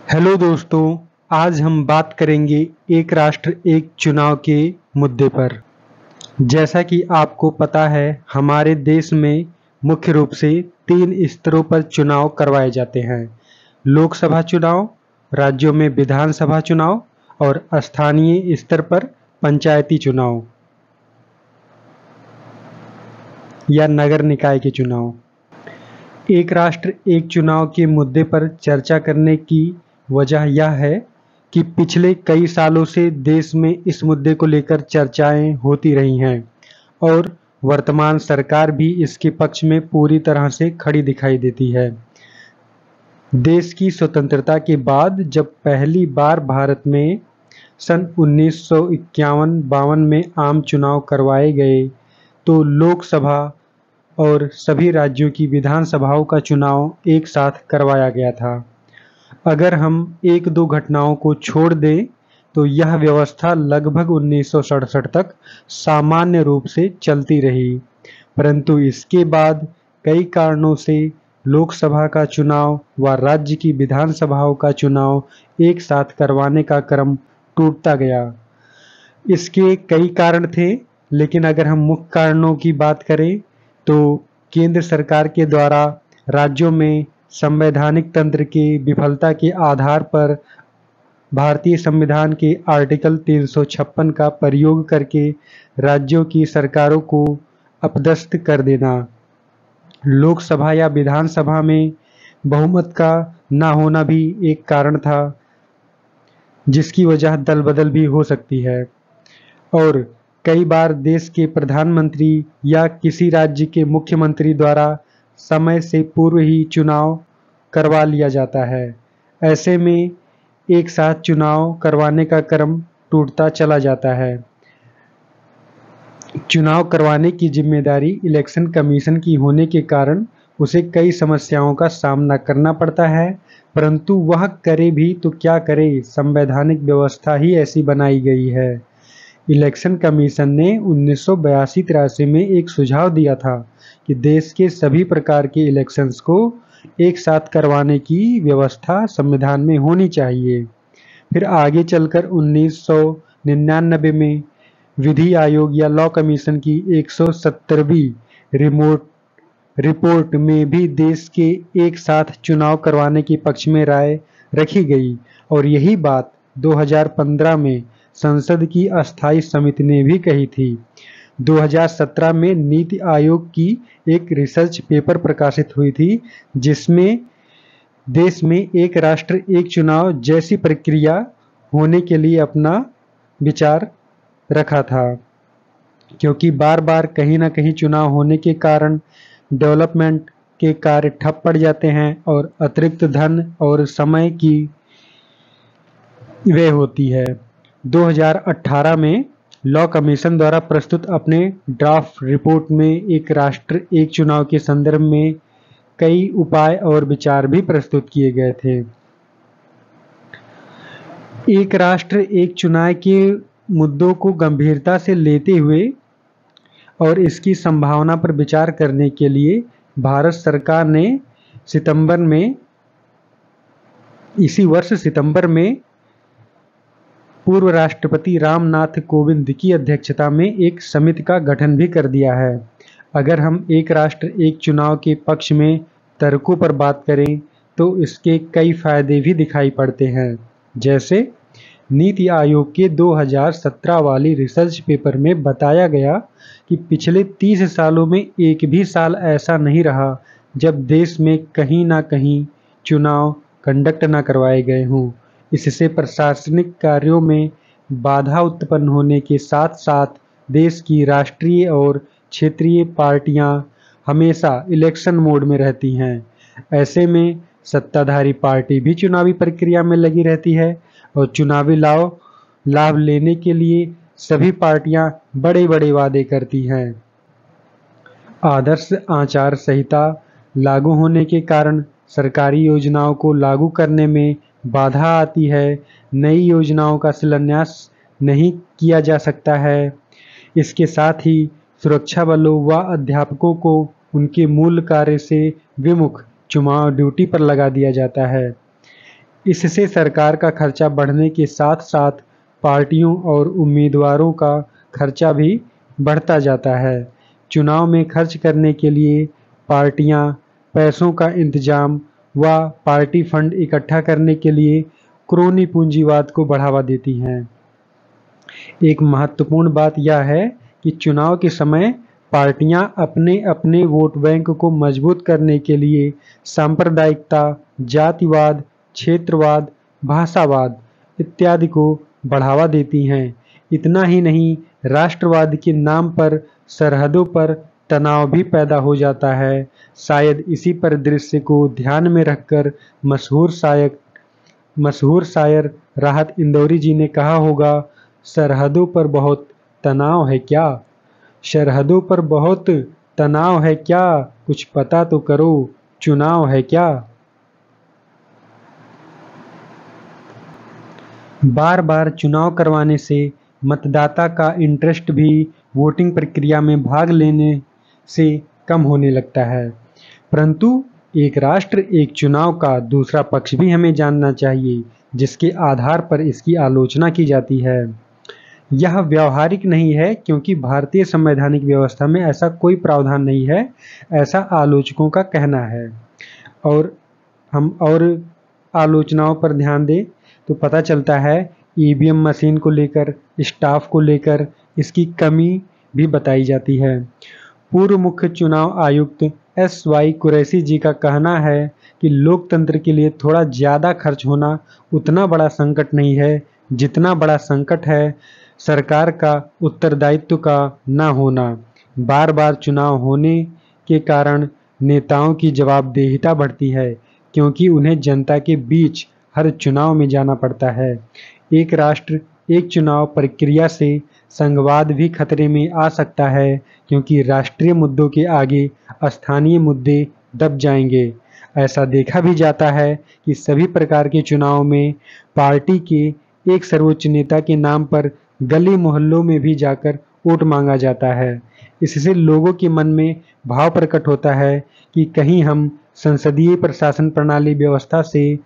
Hello दोस्तों, आज हम बात करेंगे एक राष्ट्र एक चुनाव के मुद्दे पर। जैसा कि आपको पता है, हमारे देश में मुख्य रूप से 3 स्तरों पर चुनाव करवाए जाते हैं। लोकसभा चुनाव, राज्यों में विधानसभा चुनाव और स्थानीय स्तर पर पंचायती चुनाव या नगर निकाय के चुनाव। एक राष्ट्र एक चुनाव के मुद्दे पर चर्चा करने की वजह यह है कि पिछले कई सालों से देश में इस मुद्दे को लेकर चर्चाएं होती रही हैं और वर्तमान सरकार भी इसके पक्ष में पूरी तरह से खड़ी दिखाई देती है। देश की स्वतंत्रता के बाद जब पहली बार भारत में सन 1951-52 में आम चुनाव करवाए गए, तो लोकसभा और सभी राज्यों की विधानसभाओं का चुनाव एक साथ करवाया गया था। अगर हम एक दो घटनाओं को छोड़ दें तो यह व्यवस्था लगभग 1967 तक सामान्य रूप से चलती रही, परंतु इसके बाद कई कारणों से लोकसभा का चुनाव व राज्य की विधानसभाओं का चुनाव एक साथ करवाने का क्रम टूटता गया। इसके कई कारण थे, लेकिन अगर हम मुख्य कारणों की बात करें तो केंद्र सरकार के द्वारा राज्यों में संवैधानिक तंत्र की विफलता के आधार पर भारतीय संविधान के आर्टिकल 356 का प्रयोग करके राज्यों की सरकारों को अपदस्थ कर देना, लोकसभा या विधानसभा में बहुमत का न होना भी एक कारण था, जिसकी वजह दल बदल भी हो सकती है। और कई बार देश के प्रधानमंत्री या किसी राज्य के मुख्यमंत्री द्वारा समय से पूर्व ही चुनाव करवा लिया जाता है। ऐसे में एक साथ चुनाव करवाने का क्रम टूटता चला जाता है। चुनाव करवाने की जिम्मेदारी इलेक्शन कमीशन की होने के कारण उसे कई समस्याओं का सामना करना पड़ता है, परंतु वह करे भी तो क्या करे, संवैधानिक व्यवस्था ही ऐसी बनाई गई है। इलेक्शन कमीशन ने 1982-83 में एक सुझाव दिया था कि देश के सभी प्रकार के इलेक्शंस को एक साथ करवाने की व्यवस्था संविधान में होनी चाहिए। फिर आगे चलकर 1999 में विधि आयोग या लॉ कमीशन की 170वीं रिपोर्ट में भी देश के एक साथ चुनाव करवाने के पक्ष में राय रखी गई, और यही बात 2015 में संसद की अस्थायी समिति ने भी कही थी। 2017 में नीति आयोग की एक रिसर्च पेपर प्रकाशित हुई थी, जिसमें देश में एक राष्ट्र एक चुनाव जैसी प्रक्रिया होने के लिए अपना विचार रखा था, क्योंकि बार बार कहीं ना कहीं चुनाव होने के कारण डेवलपमेंट के कार्य ठप पड़ जाते हैं और अतिरिक्त धन और समय की व्यय होती है। 2018 में लॉ कमीशन द्वारा प्रस्तुत अपने ड्राफ्ट रिपोर्ट में एक राष्ट्र एक चुनाव के संदर्भ में कई उपाय और विचार भी प्रस्तुत किए गए थे। एक राष्ट्र एक चुनाव के मुद्दों को गंभीरता से लेते हुए और इसकी संभावना पर विचार करने के लिए भारत सरकार ने इसी वर्ष सितंबर में पूर्व राष्ट्रपति रामनाथ कोविंद की अध्यक्षता में एक समिति का गठन भी कर दिया है। अगर हम एक राष्ट्र एक चुनाव के पक्ष में तर्कों पर बात करें तो इसके कई फायदे भी दिखाई पड़ते हैं। जैसे नीति आयोग के 2017 वाली रिसर्च पेपर में बताया गया कि पिछले 30 सालों में एक भी साल ऐसा नहीं रहा जब देश में कहीं ना कहीं चुनाव कंडक्ट न करवाए गए हों। इससे प्रशासनिक कार्यों में बाधा उत्पन्न होने के साथ साथ देश की राष्ट्रीय और क्षेत्रीय पार्टियां हमेशा इलेक्शन मोड में रहती हैं। ऐसे में सत्ताधारी पार्टी भी चुनावी प्रक्रिया में लगी रहती है और चुनावी लाभ लेने के लिए सभी पार्टियां बड़े बड़े वादे करती हैं। आदर्श आचार संहिता लागू होने के कारण सरकारी योजनाओं को लागू करने में बाधा आती है। नई योजनाओं का शिलान्यास नहीं किया जा सकता है। इसके साथ ही सुरक्षा बलों व अध्यापकों को उनके मूल कार्य से विमुख चुनाव ड्यूटी पर लगा दिया जाता है। इससे सरकार का खर्चा बढ़ने के साथ साथ पार्टियों और उम्मीदवारों का खर्चा भी बढ़ता जाता है। चुनाव में खर्च करने के लिए पार्टियां पैसों का इंतजाम व पार्टी फंड इकट्ठा करने के लिए क्रोनी पूंजीवाद को बढ़ावा देती हैं। एक महत्वपूर्ण बात यह है कि चुनाव के समय पार्टियां अपने अपने वोट बैंक को मजबूत करने के लिए सांप्रदायिकता, जातिवाद, क्षेत्रवाद, भाषावाद इत्यादि को बढ़ावा देती हैं। इतना ही नहीं, राष्ट्रवाद के नाम पर सरहदों पर तनाव भी पैदा हो जाता है। शायद इसी परिदृश्य को ध्यान में रखकर मशहूर शायर राहत इंदौरी जी ने कहा होगा, सरहदों पर बहुत तनाव है क्या? सरहदों पर बहुत तनाव है क्या? कुछ पता तो करो, चुनाव है क्या? बार बार चुनाव करवाने से मतदाता का इंटरेस्ट भी वोटिंग प्रक्रिया में भाग लेने से कम होने लगता है। परंतु एक राष्ट्र एक चुनाव का दूसरा पक्ष भी हमें जानना चाहिए, जिसके आधार पर इसकी आलोचना की जाती है। यह व्यावहारिक नहीं है क्योंकि भारतीय संवैधानिक व्यवस्था में ऐसा कोई प्रावधान नहीं है, ऐसा आलोचकों का कहना है। और हम और आलोचनाओं पर ध्यान दें तो पता चलता है ईवीएम मशीन को लेकर, स्टाफ को लेकर इसकी कमी भी बताई जाती है। पूर्व मुख्य चुनाव आयुक्त SY कुरैशी जी का कहना है कि लोकतंत्र के लिए थोड़ा ज़्यादा खर्च होना उतना बड़ा संकट नहीं है जितना बड़ा संकट है सरकार का उत्तरदायित्व का न होना। बार बार चुनाव होने के कारण नेताओं की जवाबदेहिता बढ़ती है क्योंकि उन्हें जनता के बीच हर चुनाव में जाना पड़ता है। एक राष्ट्र एक चुनाव प्रक्रिया से संघवाद भी खतरे में आ सकता है क्योंकि राष्ट्रीय मुद्दों के आगे स्थानीय मुद्दे दब जाएंगे। ऐसा देखा भी जाता है कि सभी प्रकार के चुनाव में पार्टी के एक सर्वोच्च नेता के नाम पर गली मोहल्लों में भी जाकर वोट मांगा जाता है। इससे लोगों के मन में भाव प्रकट होता है कि कहीं हम संसदीय प्रशासन प्रणाली व्यवस्था से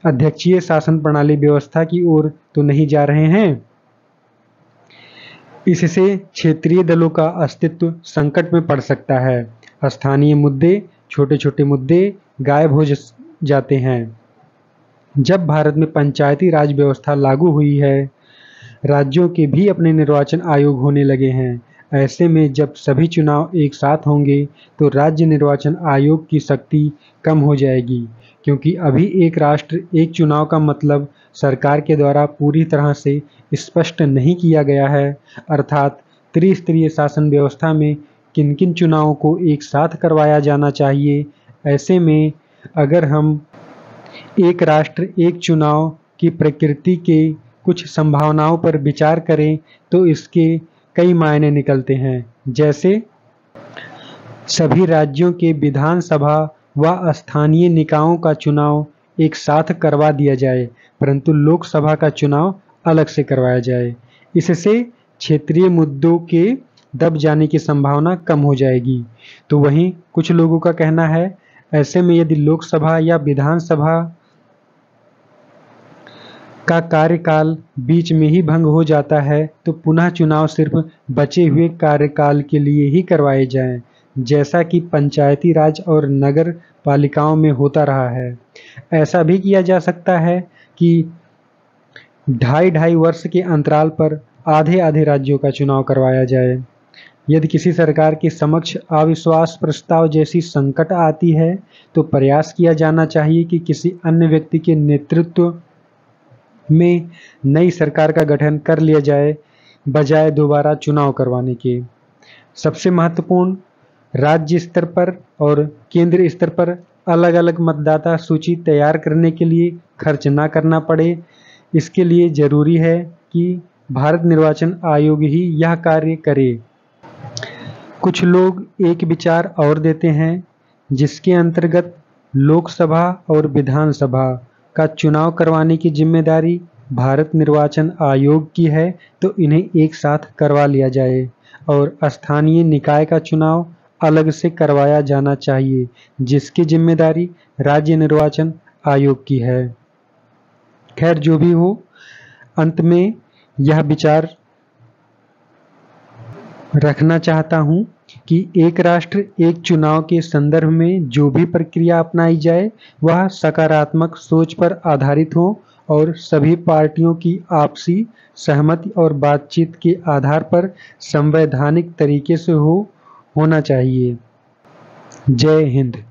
अध्यक्षीय शासन प्रणाली व्यवस्था की ओर तो नहीं जा रहे हैं। इससे क्षेत्रीय दलों का अस्तित्व संकट में पड़ सकता है। स्थानीय मुद्दे, छोटे छोटे मुद्दे गायब हो जाते हैं। जब भारत में पंचायती राज व्यवस्था लागू हुई है, राज्यों के भी अपने निर्वाचन आयोग होने लगे हैं। ऐसे में जब सभी चुनाव एक साथ होंगे तो राज्य निर्वाचन आयोग की शक्ति कम हो जाएगी क्योंकि अभी एक राष्ट्र एक चुनाव का मतलब सरकार के द्वारा पूरी तरह से स्पष्ट नहीं किया गया है। अर्थात त्रिस्तरीय शासन व्यवस्था में किन किन चुनावों को एक साथ करवाया जाना चाहिए। ऐसे में अगर हम एक राष्ट्र एक चुनाव की प्रकृति के कुछ संभावनाओं पर विचार करें तो इसके कई मायने निकलते हैं। जैसे सभी राज्यों के विधानसभा व स्थानीय निकायों का चुनाव एक साथ करवा दिया जाए परंतु लोकसभा का चुनाव अलग से करवाया जाए। इससे क्षेत्रीय मुद्दों के दब जाने की संभावना कम हो जाएगी। तो वहीं कुछ लोगों का कहना है ऐसे में यदि लोकसभा या विधानसभा का कार्यकाल बीच में ही भंग हो जाता है तो पुनः चुनाव सिर्फ बचे हुए कार्यकाल के लिए ही करवाए जाएं, जैसा कि पंचायती राज और नगर पालिकाओं में होता रहा है। ऐसा भी किया जा सकता है कि 2.5 वर्ष के अंतराल पर आधे आधे राज्यों का चुनाव करवाया जाए। यदि किसी सरकार के समक्ष अविश्वास प्रस्ताव जैसी संकट आती है तो प्रयास किया जाना चाहिए कि किसी अन्य व्यक्ति के नेतृत्व में नई सरकार का गठन कर लिया जाए बजाय दोबारा चुनाव करवाने के। सबसे महत्वपूर्ण, राज्य स्तर पर और केंद्रीय स्तर पर अलग अलग मतदाता सूची तैयार करने के लिए खर्च ना करना पड़े। इसके लिए जरूरी है कि भारत निर्वाचन आयोग ही यह कार्य करे। कुछ लोग एक विचार और देते हैं जिसके अंतर्गत लोकसभा और विधानसभा का चुनाव करवाने की जिम्मेदारी भारत निर्वाचन आयोग की है तो इन्हें एक साथ करवा लिया जाए और स्थानीय निकाय का चुनाव अलग से करवाया जाना चाहिए जिसकी जिम्मेदारी राज्य निर्वाचन आयोग की है। खैर जो भी हो, अंत में यह विचार रखना चाहता हूं कि एक राष्ट्र एक चुनाव के संदर्भ में जो भी प्रक्रिया अपनाई जाए वह सकारात्मक सोच पर आधारित हो और सभी पार्टियों की आपसी सहमति और बातचीत के आधार पर संवैधानिक तरीके से होना चाहिए। जय हिंद।